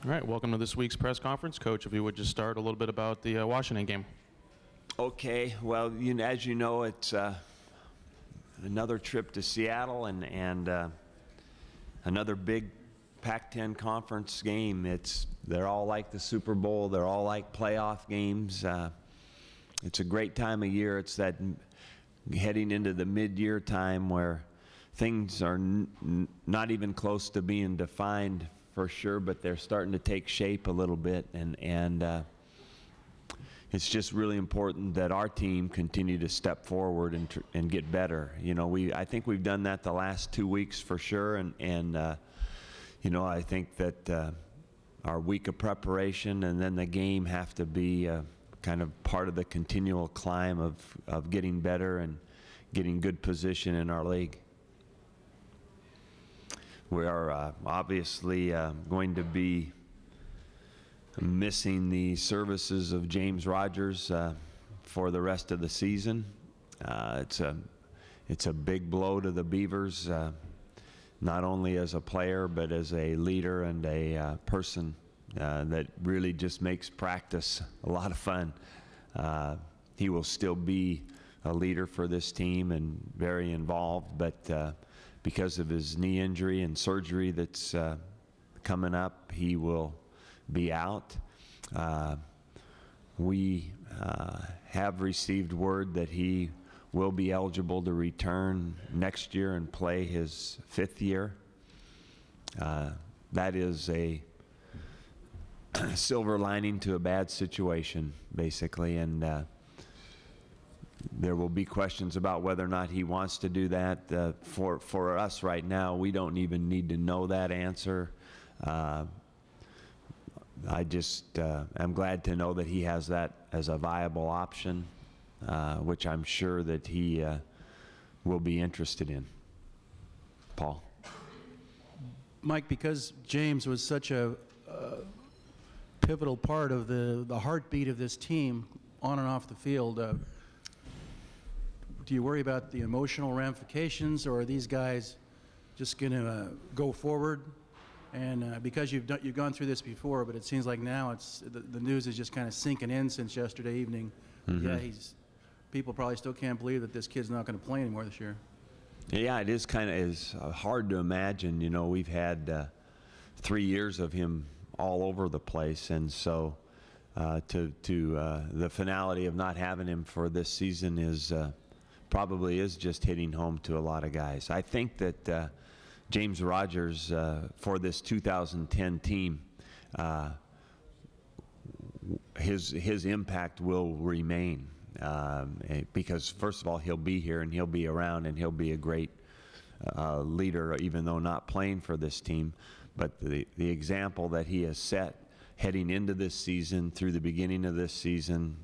All right, welcome to this week's press conference. Coach, if you would just start a little bit about the Washington game. Okay, well, as you know, it's another trip to Seattle and another big Pac-10 conference game. They're all like the Super Bowl. They're all like playoff games. It's a great time of year. It's that heading into the mid-year time where things are not even close to being defined for sure, but they're starting to take shape a little bit, and it's just really important that our team continue to step forward and get better. You know, I think we've done that the last 2 weeks for sure, and you know, I think that our week of preparation and then the game have to be kind of part of the continual climb of getting better and getting good position in our league. We are obviously going to be missing the services of James Rodgers for the rest of the season. It's a big blow to the Beavers, not only as a player but as a leader and a person that really just makes practice a lot of fun. He will still be a leader for this team and very involved, but because of his knee injury and surgery that's coming up, he will be out. We have received word that he will be eligible to return next year and play his 5th year. That is a silver lining to a bad situation, basically, and there will be questions about whether or not he wants to do that. For us right now, we don't even need to know that answer. I just am glad to know that he has that as a viable option, which I'm sure that he will be interested in. Paul? Mike, because James was such a pivotal part of the heartbeat of this team on and off the field, do you worry about the emotional ramifications, or are these guys just going to go forward? And because you've gone through this before, but it seems like now the news is just kind of sinking in since yesterday evening. Mm-hmm. Yeah, people probably still can't believe that this kid's not going to play anymore this year. Yeah, it is kind of hard to imagine. You know, we've had 3 years of him all over the place, and so the finality of not having him for this season is probably just hitting home to a lot of guys. I think that James Rodgers for this 2010 team, his impact will remain because first of all, he'll be here and he'll be around and he'll be a great leader, even though not playing for this team. But the example that he has set heading into this season, through the beginning of this season,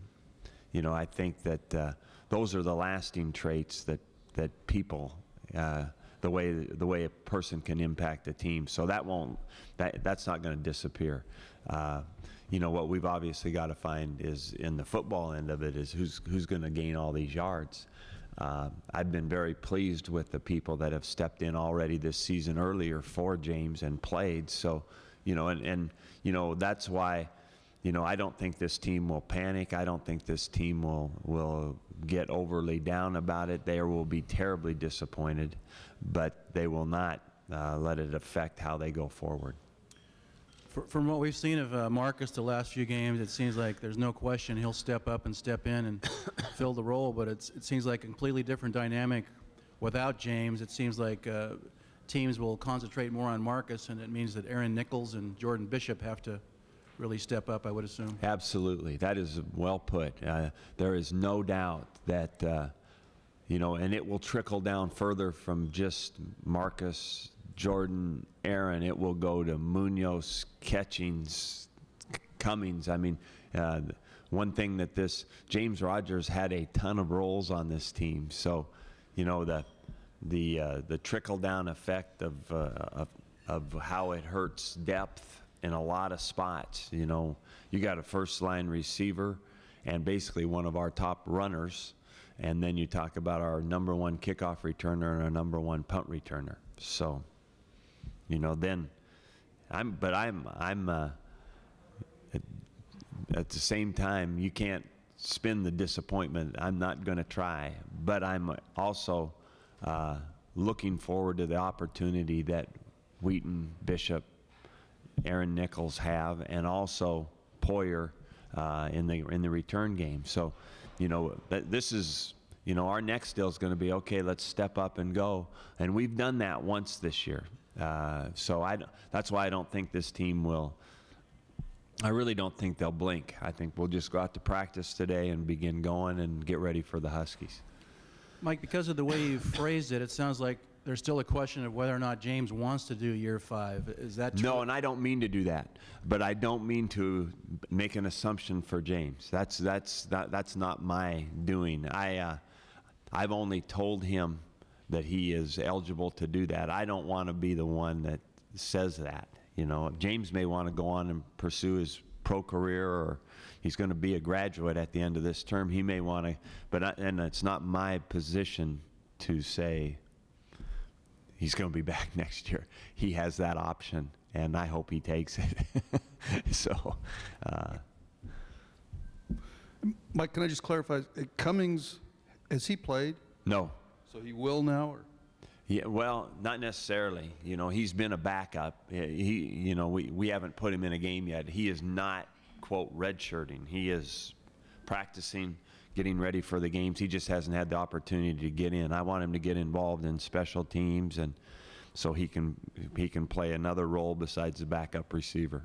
you know, I think that those are the lasting traits that people, the way a person can impact a team. So that's not going to disappear. You know, what we've obviously got to find is, in the football end of it, is who's going to gain all these yards. I've been very pleased with the people that have stepped in already this season earlier for James and played. So, you know, and you know, that's why, you know, I don't think this team will panic. I don't think this team will get overly down about it. They will be terribly disappointed, but they will not let it affect how they go forward. From what we've seen of Marcus the last few games, it seems like there's no question he'll step up and step in and fill the role, but it seems like a completely different dynamic without James. It seems like teams will concentrate more on Marcus, and it means that Aaron Nichols and Jordan Bishop have to really step up, I would assume. Absolutely. That is well put. There is no doubt that, you know, and it will trickle down further from just Marcus, Jordan, Aaron. It will go to Munoz, Catchings, Cummings. I mean, one thing that James Rodgers had a ton of roles on this team. So, you know, the trickle-down effect of how it hurts depth in a lot of spots. You know, you got a first-line receiver and basically one of our top runners, and then you talk about our #1 kickoff returner and our #1 punt returner. So, you know, then I'm at the same time, you can't spin the disappointment. I'm not going to try, but I'm also looking forward to the opportunity that Wheaton, Bishop, Aaron Nichols have, and also Poyer in the return game. So, you know, this is, you know, our next deal is going to be, okay, let's step up and go, and we've done that once this year. So that's why I don't think this team will. I really don't think they'll blink. I think we'll just go out to practice today and begin going and get ready for the Huskies. Mike, because of the way you phrased it, it sounds like there's still a question of whether or not James wants to do year 5. Is that true? No, and I don't mean to do that, but I don't mean to make an assumption for James. That's not my doing. I've only told him that he is eligible to do that. I don't want to be the one that says that. You know, James may want to go on and pursue his pro career, or he's going to be a graduate at the end of this term. He may want to, and it's not my position to say he's going to be back next year. He has that option, and I hope he takes it. So, Mike, can I just clarify? Cummings, has he played? no. So he will now? Or? Yeah, well, not necessarily. You know, he's been a backup. You know, we haven't put him in a game yet. He is not, quote, redshirting. He is practicing, getting ready for the games. He just hasn't had the opportunity to get in. I want him to get involved in special teams, and so he can play another role besides the backup receiver.